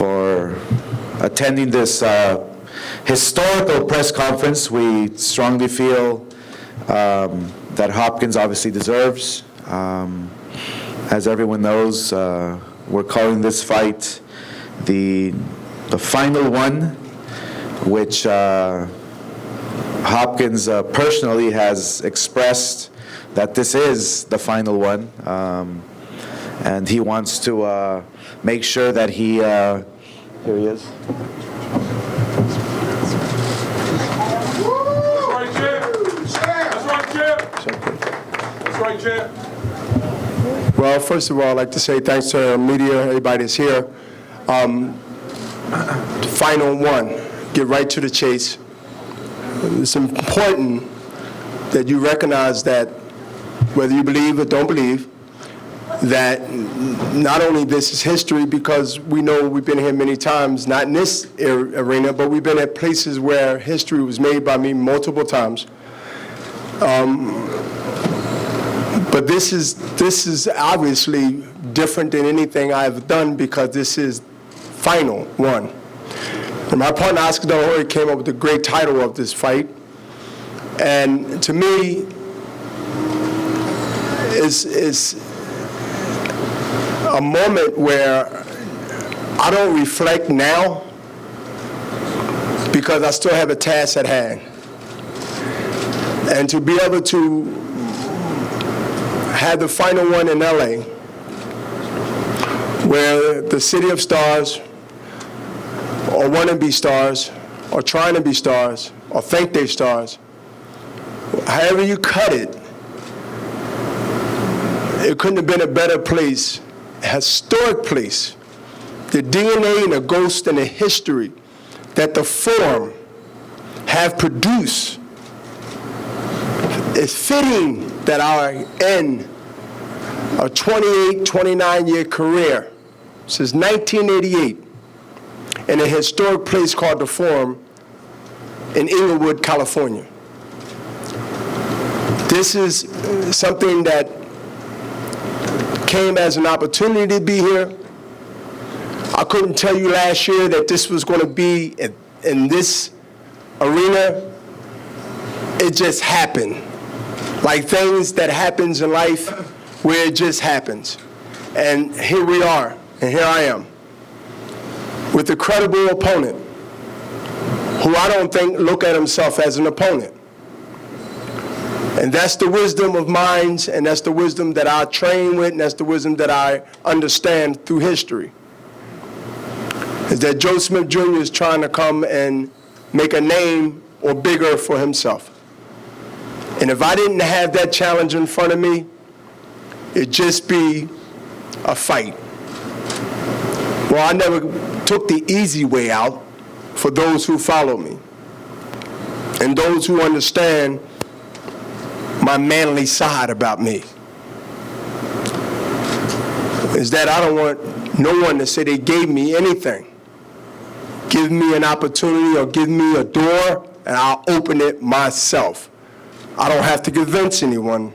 for attending this historical press conference. We strongly feel that Hopkins obviously deserves. As everyone knows, we're calling this fight the final one, which Hopkins personally has expressed that this is the final one, and he wants to make sure that he, here he is. That's right, Champ. Well, first of all, I'd like to say thanks to the media, everybody that's here. Final one, get right to the chase. It's important that you recognize that whether you believe or don't believe, that not only this is history, because we know we've been here many times, not in this arena, but we've been at places where history was made by me multiple times. But this is obviously different than anything I've done, because this is final one. And my partner Oscar De La Hoya came up with the great title of this fight, and to me, is a moment where I don't reflect now, because I still have a task at hand. And to be able to have the final one in LA, where the city of stars, or want to be stars, or trying to be stars, or think they're stars, however you cut it, it couldn't have been a better place, a historic place. The DNA and the ghost and the history that the Forum have produced, it's fitting that our end a 28, 29-year career since 1988 in a historic place called the Forum in Inglewood, California. This is something that came as an opportunity to be here. I couldn't tell you last year that this was going to be in this arena. It just happened. Like things that happens in life where it just happens. And here we are, and here I am, with a credible opponent who I don't think look at himself as an opponent. And that's the wisdom of minds, and that's the wisdom that I train with, and that's the wisdom that I understand through history. Is that Joe Smith Jr. is trying to come and make a name or bigger for himself. And if I didn't have that challenge in front of me, it'd just be a fight. Well, I never took the easy way out for those who follow me and those who understand my manly side about me. Is that I don't want no one to say they gave me anything. Give me an opportunity or give me a door and I'll open it myself. I don't have to convince anyone,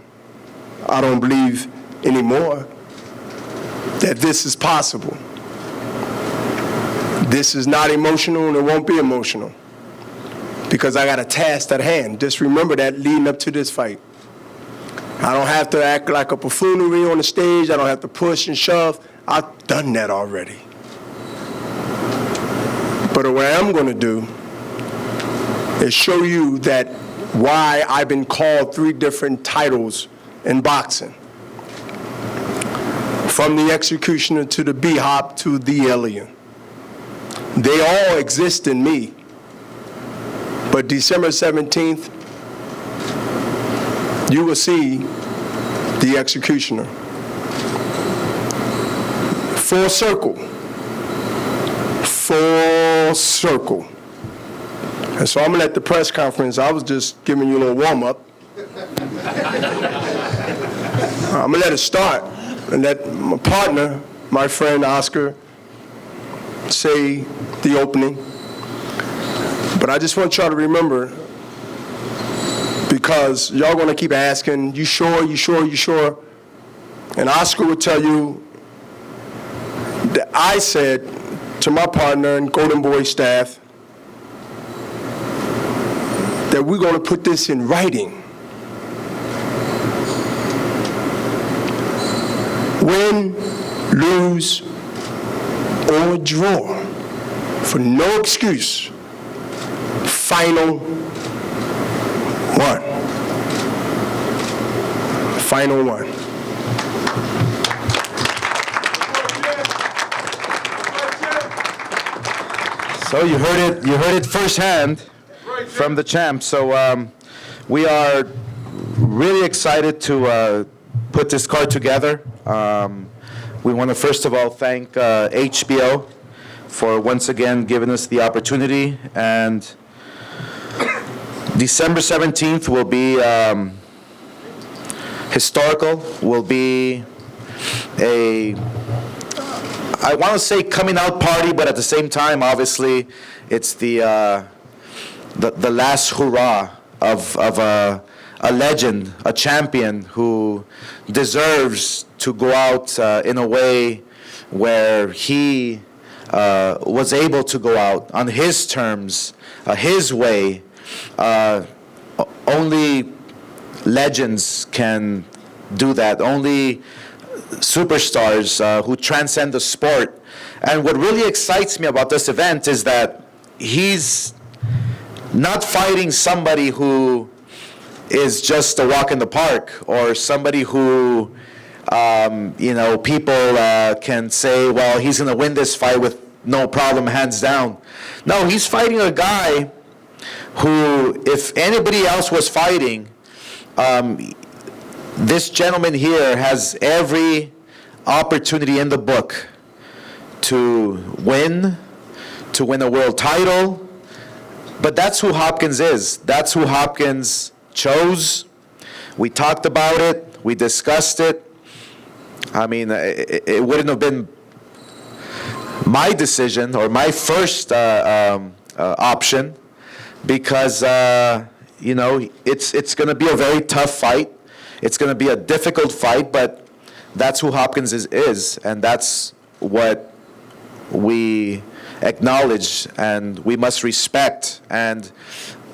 I don't believe anymore, that this is possible. This is not emotional and it won't be emotional, because I got a task at hand. Just remember that leading up to this fight. I don't have to act like a buffoonery on the stage. I don't have to push and shove. I've done that already. But what I am going to do is show you that why I've been called 3 different titles in boxing. From the executioner to the B-Hop to the alien. They all exist in me. But December 17th, you will see the executioner. Full circle. Full circle. And so I'm going to let the press conference, I was just giving you a little warm-up. I'm going to let it start and let my partner, my friend Oscar, say the opening. But I just want y'all to remember, because y'all going to keep asking, you sure, you sure, you sure? And Oscar will tell you that I said to my partner and Golden Boy staff that we're going to put this in writing. Win, lose, or draw, for no excuse. Final one. Final one. So you heard it firsthand from the champ. So we are really excited to put this card together. We want to first of all thank HBO for once again giving us the opportunity. And December 17th will be historical, will be a, I want to say coming out party, but at the same time, obviously, it's the last hurrah of a legend, a champion who deserves to go out in a way where he was able to go out on his terms, his way. Only legends can do that. Only superstars who transcend the sport. And what really excites me about this event is that he's not fighting somebody who is just a walk in the park, or somebody who people can say, well, he's going to win this fight with no problem, hands down. No, he's fighting a guy who, if anybody else was fighting, this gentleman here has every opportunity in the book to win a world title. But that's who Hopkins is. That's who Hopkins chose. We talked about it. We discussed it. I mean, it wouldn't have been my decision or my first option, because it's going to be a very tough fight. It's going to be a difficult fight, but that's who Hopkins is, and that's what we acknowledge and we must respect. And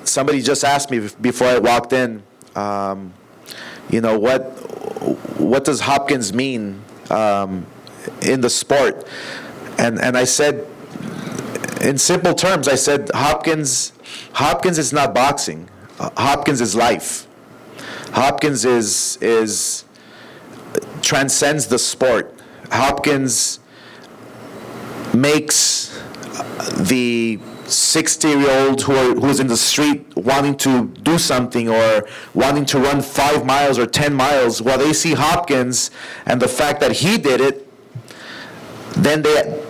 somebody just asked me before I walked in, what does Hopkins mean in the sport? And I said, in simple terms, I said, Hopkins is not boxing. Hopkins is life. Hopkins is transcends the sport. Hopkins makes the 60-year-old who's in the street wanting to do something or wanting to run 5 miles or 10 miles, while they see Hopkins and the fact that he did it, then they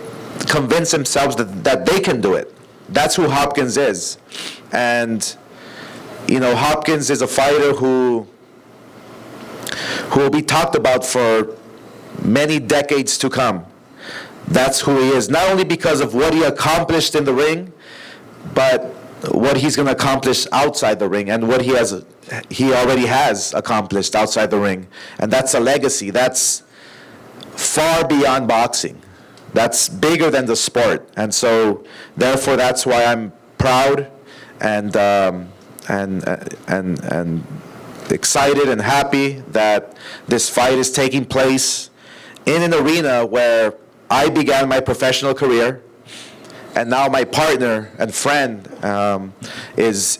convince themselves that they can do it. That's who Hopkins is. And Hopkins is a fighter who will be talked about for many decades to come. That's who he is, not only because of what he accomplished in the ring, but what he's going to accomplish outside the ring, and what he already has accomplished outside the ring. And that's a legacy. That's far beyond boxing. That's bigger than the sport. And so, therefore, that's why I'm proud and excited and happy that this fight is taking place in an arena where I began my professional career, and now my partner and friend is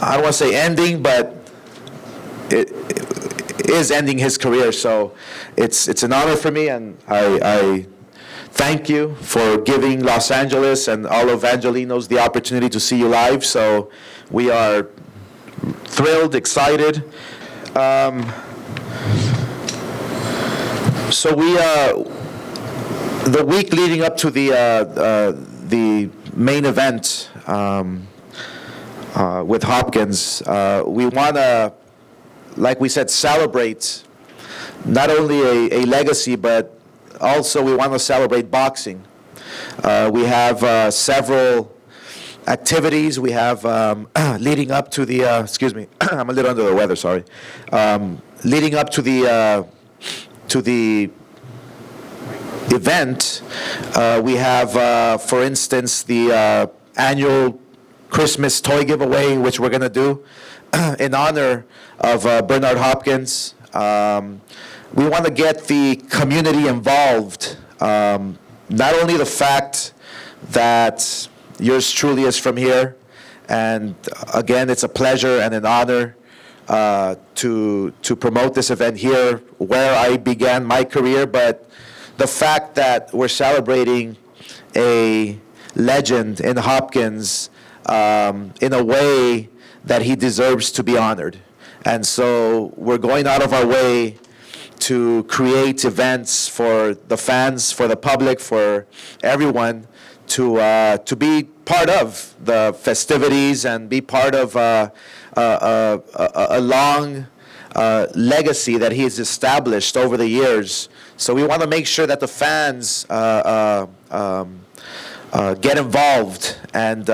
I don't want to say ending, but it is ending his career. So it's an honor for me, and I thank you for giving Los Angeles and all of Angelinos the opportunity to see you live. So we are thrilled, excited. So the week leading up to the main event with Hopkins, we want to, like we said, celebrate not only a legacy, but also we want to celebrate boxing. We have several activities. We have leading up to the, excuse me, I'm a little under the weather, sorry. Leading up to the event. We have, for instance, the annual Christmas toy giveaway, which we're going to do in honor of Bernard Hopkins. We want to get the community involved. Not only the fact that yours truly is from here, and again, it's a pleasure and an honor to promote this event here where I began my career, but the fact that we're celebrating a legend in Hopkins in a way that he deserves to be honored. And so we're going out of our way to create events for the fans, for the public, for everyone to be part of the festivities and be part of a long legacy that he's established over the years. So we want to make sure that the fans get involved and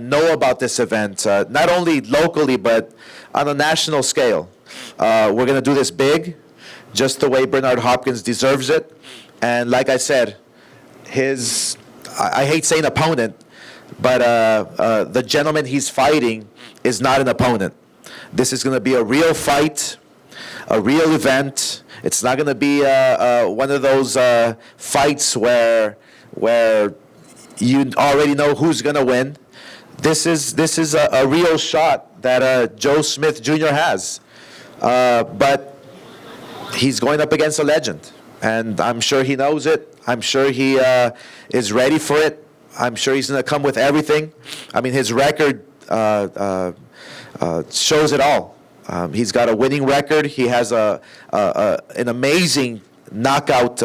know about this event, not only locally but on a national scale. We're going to do this big, just the way Bernard Hopkins deserves it. And like I said, I hate saying opponent, but the gentleman he's fighting is not an opponent. This is going to be a real fight, a real event. It's not going to be one of those fights where you already know who's going to win. This is a real shot that Joe Smith Jr. has. But he's going up against a legend, and I'm sure he knows it. I'm sure he is ready for it. I'm sure he's going to come with everything. I mean, his record shows it all. He's got a winning record. He has an amazing knockout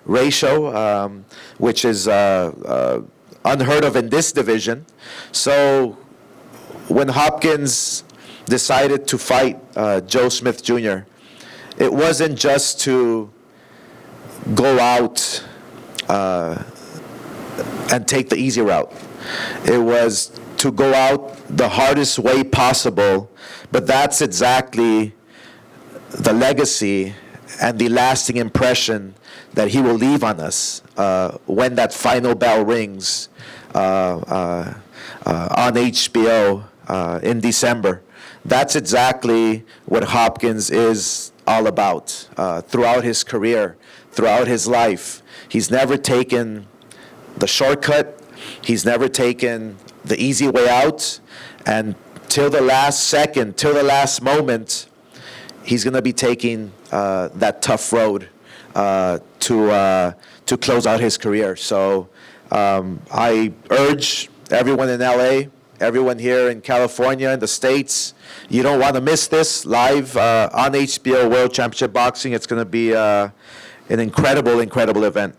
ratio, which is unheard of in this division. So when Hopkins decided to fight Joe Smith Jr., it wasn't just to go out and take the easy route. It was to go out the hardest way possible, but that's exactly the legacy and the lasting impression that he will leave on us when that final bell rings on HBO in December. That's exactly what Hopkins is all about throughout his career, throughout his life. He's never taken the shortcut. He's never taken the easy way out. And till the last second, till the last moment, he's going to be taking that tough road to close out his career. So I urge everyone in LA, everyone here in California, in the States, you don't want to miss this live on HBO World Championship Boxing. It's going to be an incredible, incredible event.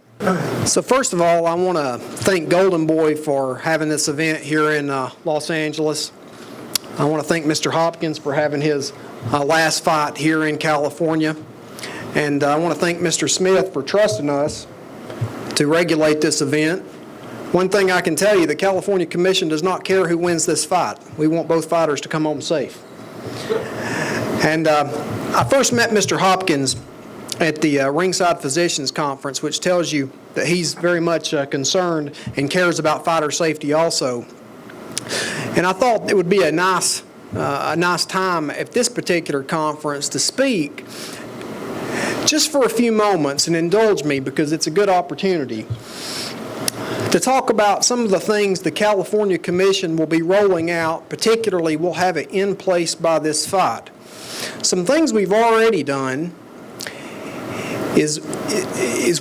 So first of all, I want to thank Golden Boy for having this event here in Los Angeles. I want to thank Mr. Hopkins for having his last fight here in California. And I want to thank Mr. Smith for trusting us to regulate this event. One thing I can tell you, the California Commission does not care who wins this fight. We want both fighters to come home safe. And I first met Mr. Hopkins at the Ringside Physicians Conference, which tells you that he's very much concerned and cares about fighter safety also. And I thought it would be a nice time at this particular conference to speak just for a few moments, and indulge me because it's a good opportunity to talk about some of the things the California Commission will be rolling out, particularly we'll have it in place by this fight. Some things we've already done is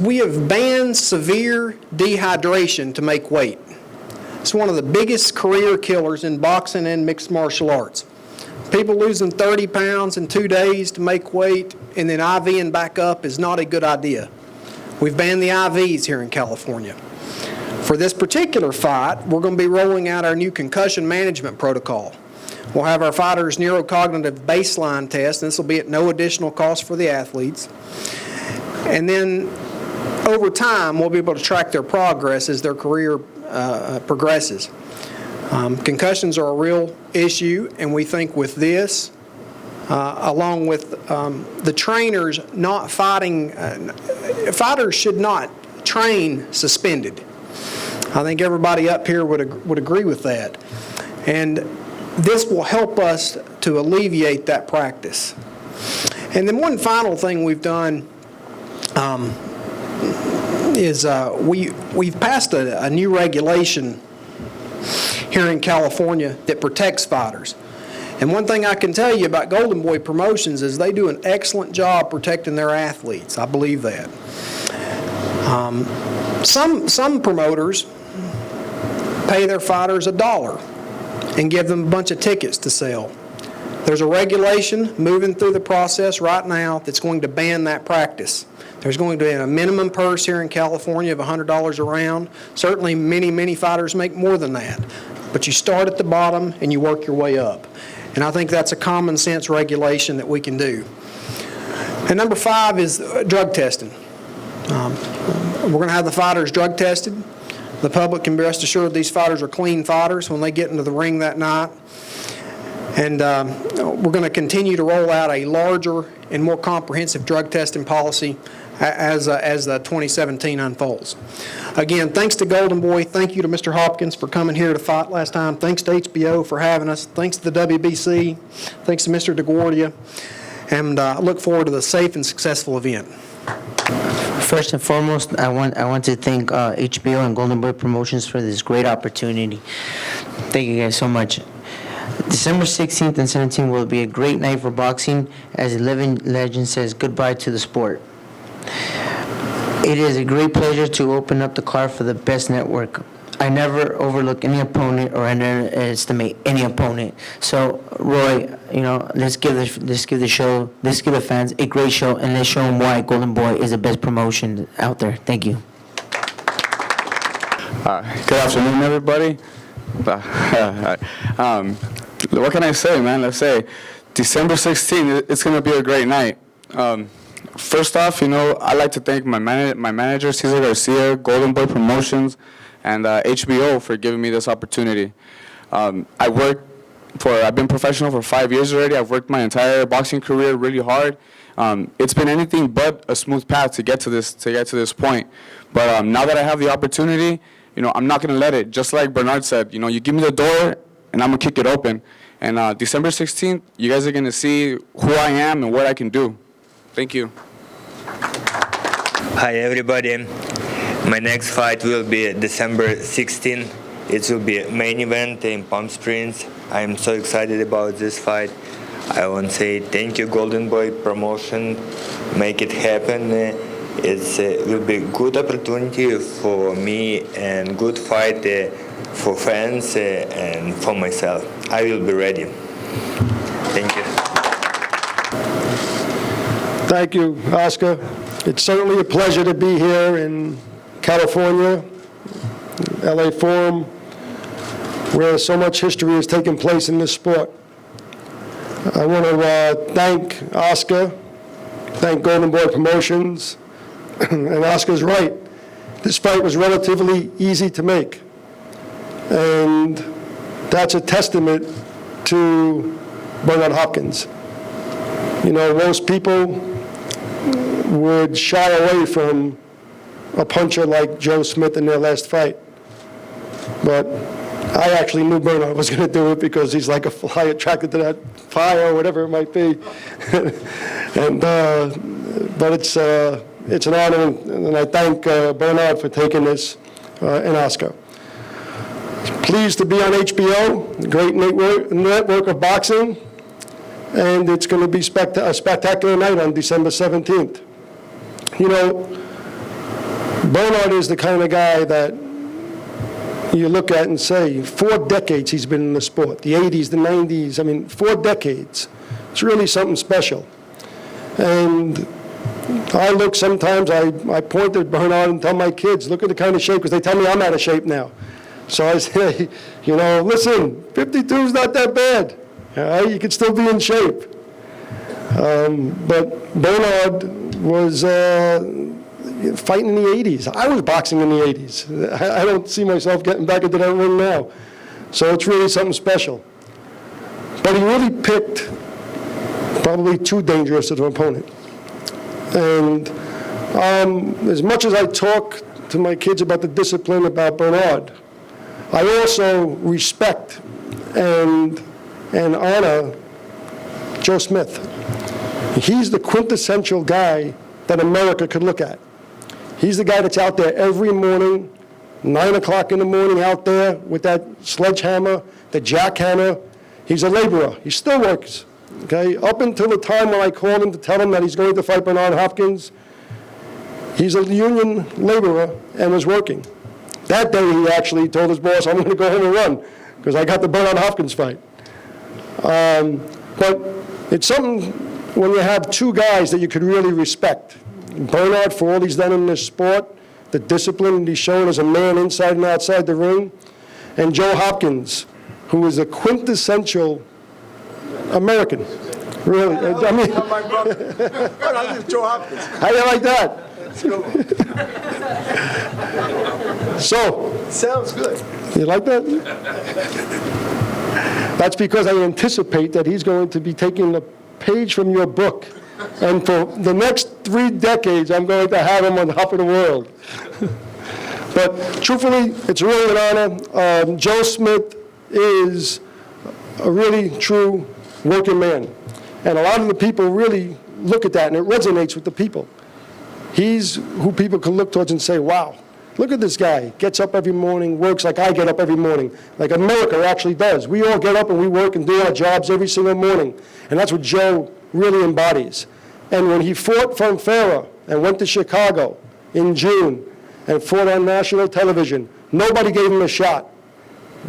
we have banned severe dehydration to make weight. It's one of the biggest career killers in boxing and mixed martial arts. People losing 30 pounds in 2 days to make weight and then IVing back up is not a good idea. We've banned the IVs here in California. For this particular fight, we're going to be rolling out our new concussion management protocol. We'll have our fighters' neurocognitive baseline test, and this will be at no additional cost for the athletes. And then over time, we'll be able to track their progress as their career progresses. Concussions are a real issue, and we think with this, along with the trainers not fighting. Fighters should not train suspended. I think everybody up here would agree with that. And this will help us to alleviate that practice. And then one final thing we've done is we've passed a new regulation here in California that protects fighters. And one thing I can tell you about Golden Boy Promotions is they do an excellent job protecting their athletes. I believe that. Some promoters pay their fighters $1 and give them a bunch of tickets to sell. There's a regulation moving through the process right now that's going to ban that practice. There's going to be a minimum purse here in California of $100 a round. Certainly many fighters make more than that. But you start at the bottom and you work your way up. And I think that's a common sense regulation that we can do. And number 5 is drug testing. We're going to have the fighters drug tested. The public can rest assured these fighters are clean fighters when they get into the ring that night. And we're going to continue to roll out a larger and more comprehensive drug testing policy as the 2017 unfolds. Again, thanks to Golden Boy. Thank you to Mr. Hopkins for coming here to fight last time. Thanks to HBO for having us. Thanks to the WBC. Thanks to Mr. DeGuardia. And I look forward to the safe and successful event. First and foremost, I want to thank HBO and Golden Boy Promotions for this great opportunity. Thank you guys so much. December 16th and 17th will be a great night for boxing as a living legend says goodbye to the sport. It is a great pleasure to open up the card for the best network. I never overlook any opponent or underestimate any opponent. So, Roy, let's give the fans a great show, and let's show them why Golden Boy is the best promotion out there. Thank you. Good afternoon, everybody. What can I say, man? Let's say December 16th, it's going to be a great night. First off, I'd like to thank my manager, Cesar Garcia, Golden Boy Promotions, and HBO for giving me this opportunity. I've been professional for 5 years already. I've worked my entire boxing career really hard. It's been anything but a smooth path to get to this point. But now that I have the opportunity, I'm not going to let it. Just like Bernard said, you give me the door, and I'm going to kick it open. And December 16th, you guys are going to see who I am and what I can do. Thank you. Hi, everybody. My next fight will be December 16th. It will be a main event in Palm Springs. I'm so excited about this fight. I want to say thank you, Golden Boy Promotion. Make it happen. It will be a good opportunity for me and good fight for fans and for myself. I will be ready. Thank you. Thank you, Oscar. It's certainly a pleasure to be here in California, LA Forum, where so much history has taken place in this sport. I want to thank Oscar, thank Golden Boy Promotions, and Oscar's right. This fight was relatively easy to make, and that's a testament to Bernard Hopkins. Most people would shy away from a puncher like Joe Smith in their last fight. But I actually knew Bernard was going to do it because he's like a fly attracted to that fire or whatever it might be. But it's an honor, and I thank Bernard for taking this, and Oscar. Pleased to be on HBO, a great network of boxing, and it's going to be a spectacular night on December 17th. Bernard is the kind of guy that you look at and say, 4 decades he's been in the sport, the 80s, the 90s, 4 decades. It's really something special. And I look sometimes, I point at Bernard and tell my kids, look at the kind of shape, because they tell me I'm out of shape now. So I say, listen, 52 is not that bad. You can still be in shape. But Bernard was fighting in the 80s. I was boxing in the 80s. I don't see myself getting back into that ring now. So it's really something special. But he really picked probably too dangerous of an opponent. And as much as I talk to my kids about the discipline about Bernard, I also respect and honor Joe Smith. He's the quintessential guy that America could look at. He's the guy that's out there every morning, 9 o'clock in the morning, out there with that sledgehammer, the jackhammer. He's a laborer. He still works. Okay? Up until the time when I called him to tell him that he's going to fight Bernard Hopkins, he's a union laborer and was working. That day he actually told his boss, I'm going to go home and run because I got the Bernard Hopkins fight. But it's something when you have two guys that you could really respect. Bernard, for all he's done in this sport, the discipline he's shown as a man inside and outside the ring, and Joe Hopkins, who is a quintessential American. Really. I mean, My brother. Joe Hopkins. how do you like that? So, Sounds good. you like that? That's because I anticipate that he's going to be taking a page from your book. And for the next 3 decades, I'm going to have him on top of the world. But truthfully, it's really an honor. Joe Smith is a really true working man. And a lot of the people really look at that, and it resonates with the people. He's who people can look towards and say, wow, look at this guy. Gets up every morning, works like I get up every morning, like America actually does. We all get up and we work and do our jobs every single morning. And that's what Joe really embodies. And when he fought from Farah and went to Chicago in June and fought on national television, nobody gave him a shot.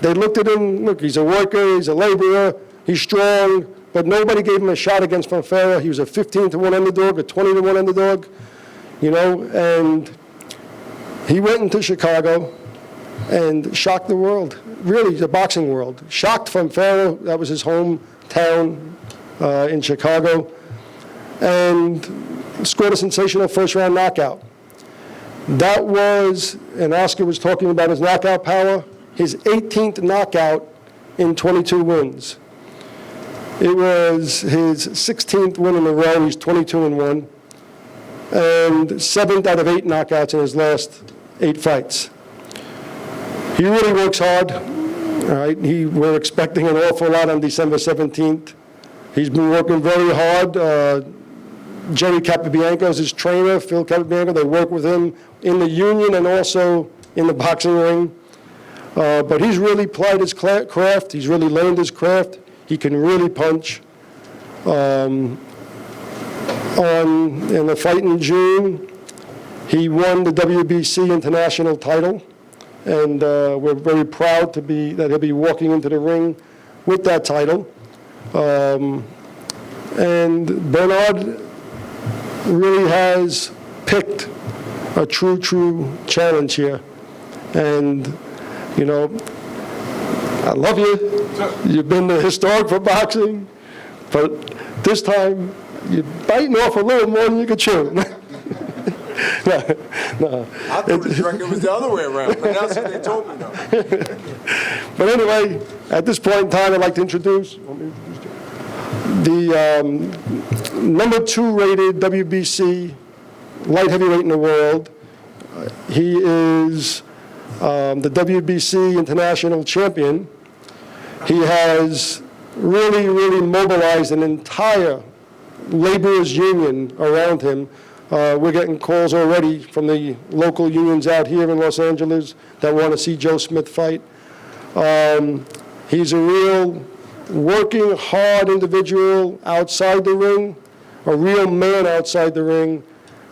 They looked at him, look, he's a worker, he's a laborer, he's strong, but nobody gave him a shot against Farah. He was a 15-1 underdog, a 20-1 underdog, you know, and he went into Chicago and shocked the world, really the boxing world. Shocked Farah, that was his hometown in Chicago, and scored a sensational first-round knockout. That was, and Oscar was talking about his knockout power, his 18th knockout in 22 wins. It was his 16th win in a row. He's 22-1, and 7th out of 8 knockouts in his last 8 fights. He really works hard. All right, we're expecting an awful lot on December 17th. He's been working very hard. Jerry Capobianco is his trainer, Phil Capobianco. They work with him in the union and also in the boxing ring. But he's really plied his craft. He's really learned his craft. He can really punch. In the fight in June, he won the WBC international title. And we're very proud that he'll be walking into the ring with that title. And Bernard really has picked a true challenge here. And, you know, I love you. You've been historic for boxing, but this time you're biting off a little more than you could chew. No. I thought it was the other way around, but that's what they told me, though. But anyway, at this point in time, I'd like to introduce the number 2 rated WBC light heavyweight in the world. He is the WBC international champion. He has really mobilized an entire laborers union around him. We're getting calls already from the local unions out here in Los Angeles that want to see Joe Smith fight. He's a real working hard individual outside the ring, a real man outside the ring,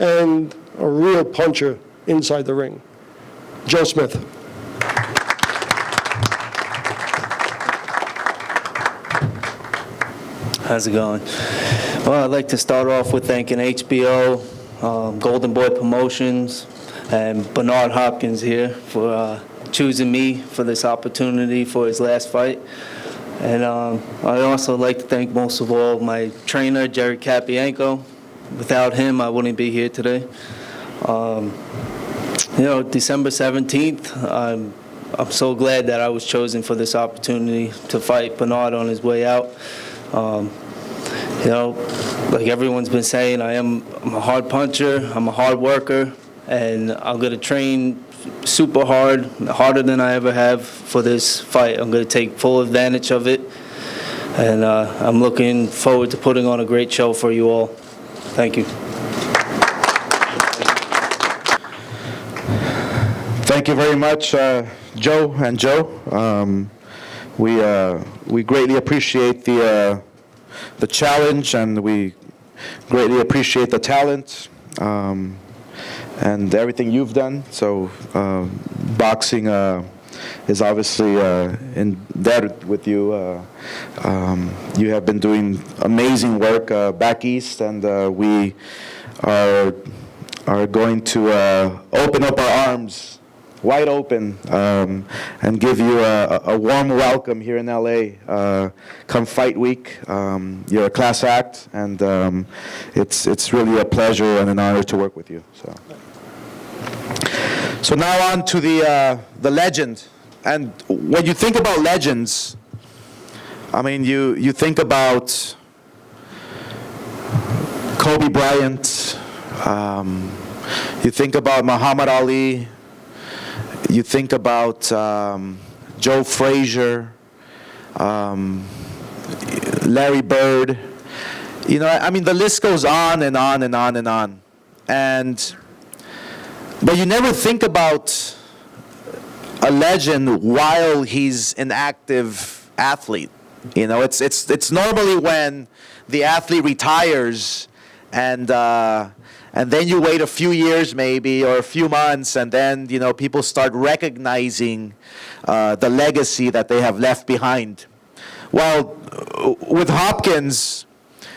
and a real puncher inside the ring. Joe Smith. How's it going? Well, I'd like to start off with thanking HBO, Golden Boy Promotions, and Bernard Hopkins here for choosing me for this opportunity for his last fight. And I'd also like to thank most of all my trainer, Jerry Capobianco. Without him, I wouldn't be here today. You know, December 17th, I'm so glad that I was chosen for this opportunity to fight Bernard on his way out. You know, like everyone's been saying, I'm a hard puncher, I'm a hard worker, and I'm going to train super hard, harder than I ever have for this fight. I'm going to take full advantage of it, and I'm looking forward to putting on a great show for you all. Thank you. Thank you very much, Joe and Joe. We greatly appreciate the challenge, and we greatly appreciate the talent and everything you've done. So boxing is obviously indebted with you. You have been doing amazing work back east, and we are going to open up our arms wide open and give you a warm welcome here in LA. Come fight week. You're a class act, and it's really a pleasure and an honor to work with you. So now on to the legend. And when you think about legends, I mean, you think about Kobe Bryant, you think about Muhammad Ali, you think about Joe Frazier, Larry Bird. You know, I mean, the list goes on and on and on and on. But you never think about a legend while he's an active athlete. You know, it's normally when the athlete retires and then you wait a few years maybe or a few months, and then, you know, people start recognizing the legacy that they have left behind. Well, with Hopkins,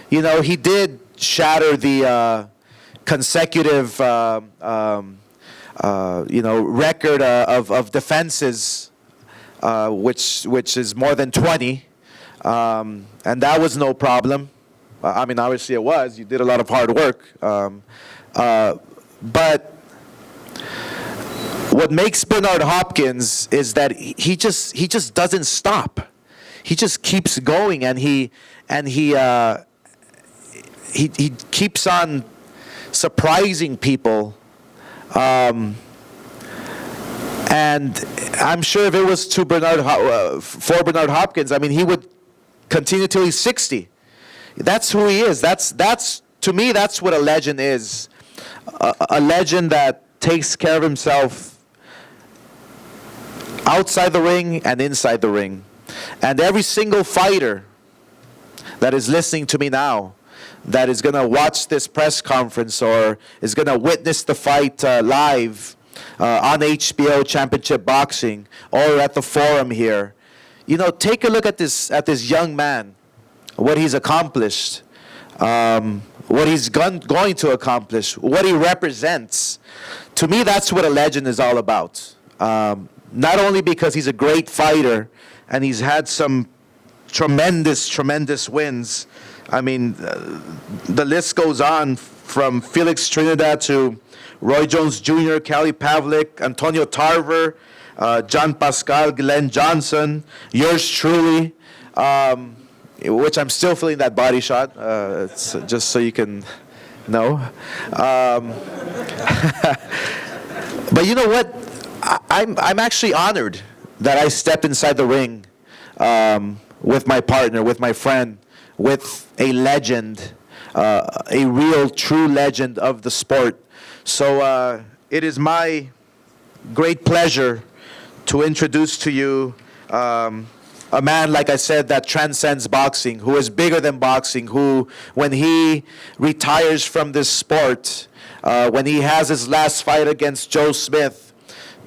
you know, he did shatter the consecutive record of defenses, which is more than 20, and that was no problem. I mean, obviously it was. You did a lot of hard work, but what makes Bernard Hopkins is that he just doesn't stop. He just keeps going, and he keeps on surprising people. And I'm sure if it was to for Bernard Hopkins, I mean, he would continue till he's 60. That's who he is. That's to me, that's what a legend is. A legend that takes care of himself outside the ring and inside the ring. And every single fighter that is listening to me now, that is going to watch this press conference or is going to witness the fight live on HBO Championship Boxing or at the forum here, you know, take a look at this young man, what he's accomplished, what he's going to accomplish, what he represents. To me, that's what a legend is all about. Not only because he's a great fighter and he's had some tremendous wins. I mean, the list goes on from Felix Trinidad to Roy Jones Jr., Kelly Pavlik, Antonio Tarver, John Pascal, Glenn Johnson, yours truly, which I'm still feeling that body shot, it's just so you can know. But you know what? I'm actually honored that I stepped inside the ring with my partner, with my friend, with a legend, a real, true legend of the sport. So it is my great pleasure to introduce to you a man, like I said, that transcends boxing, who is bigger than boxing, who, when he retires from this sport, when he has his last fight against Joe Smith,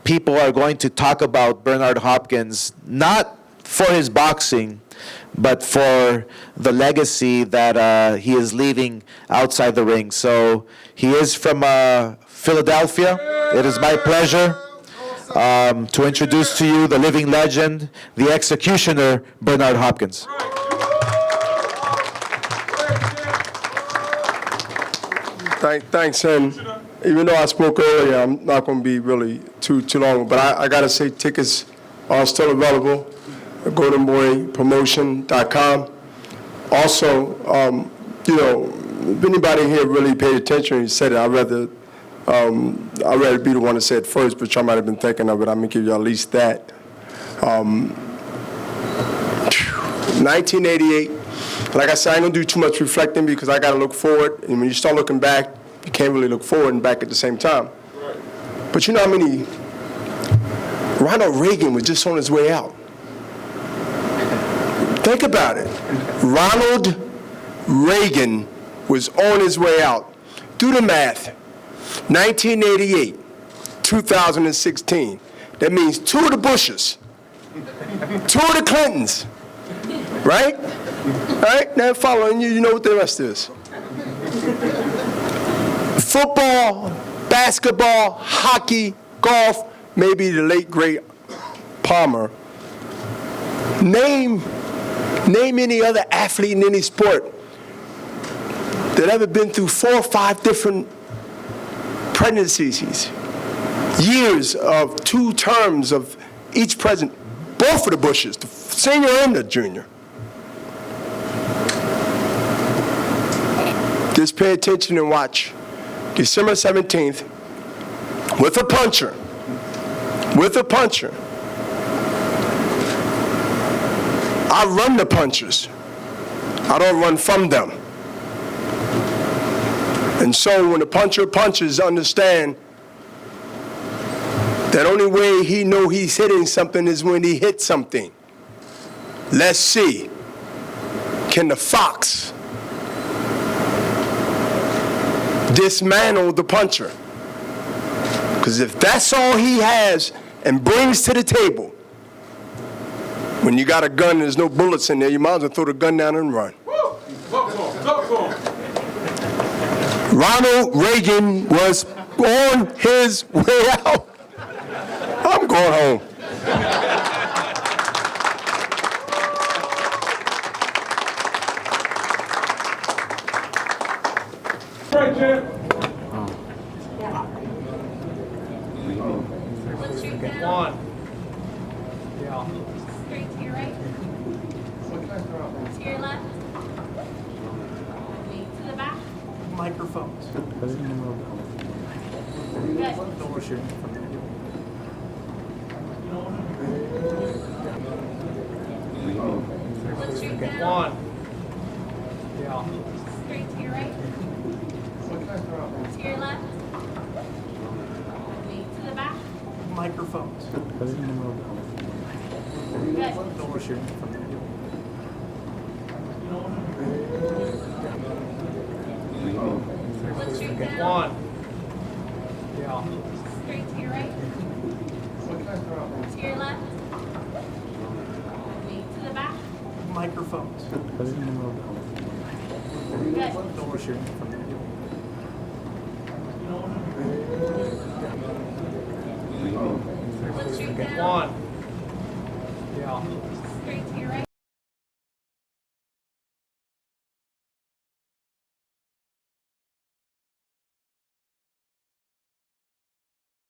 people are going to talk about Bernard Hopkins, not for his boxing, but for the legacy that he is leaving outside the ring. So he is from Philadelphia. It is my pleasure to introduce to you the living legend, the executioner, Bernard Hopkins. Thanks, and even though I spoke earlier, I'm not going to be really too long, but I got to say tickets are still available at goldenboypromotion.com. Also, you know, if anybody here really paid attention and said it, I'd rather be the one to say it first, but y'all might have been thinking of it. I'm going to give you at least that. 1988, like I said, I don't do too much reflecting because I got to look forward. And when you start looking back, you can't really look forward and back at the same time. But you know how many, Ronald Reagan was just on his way out. Think about it. Ronald Reagan was on his way out. Do the math. 1988, 2016. That means 2 of the Bushes, 2 of the Clintons, right? All right, now following you, you know what the rest is. Football, basketball, hockey, golf, maybe the late great Palmer. Name any other athlete in any sport that ever been through 4 or 5 different pregnancies, years of 2 terms of each president, both of the Bushes, the senior and the junior. Just pay attention and watch. December 17th, with a puncher. I run the punchers. I don't run from them. And so when the puncher punches, understand that only way he know he's hitting something is when he hits something. Let's see. Can the fox dismantle the puncher? Because if that's all he has and brings to the table, when you got a gun and there's no bullets in there, you might as well throw the gun down and run. Ronald Reagan was on his way out. I'm going home. Right, Jim. One. Straight to your right. To your left. To the back. Microphones. Good. Look straight down. One. Straight to your right. To your left. To the back. Microphones. Good. Look straight down. One. Straight to your right. To your left. To the back. Microphones. Good. Look straight down. One. Straight to your right.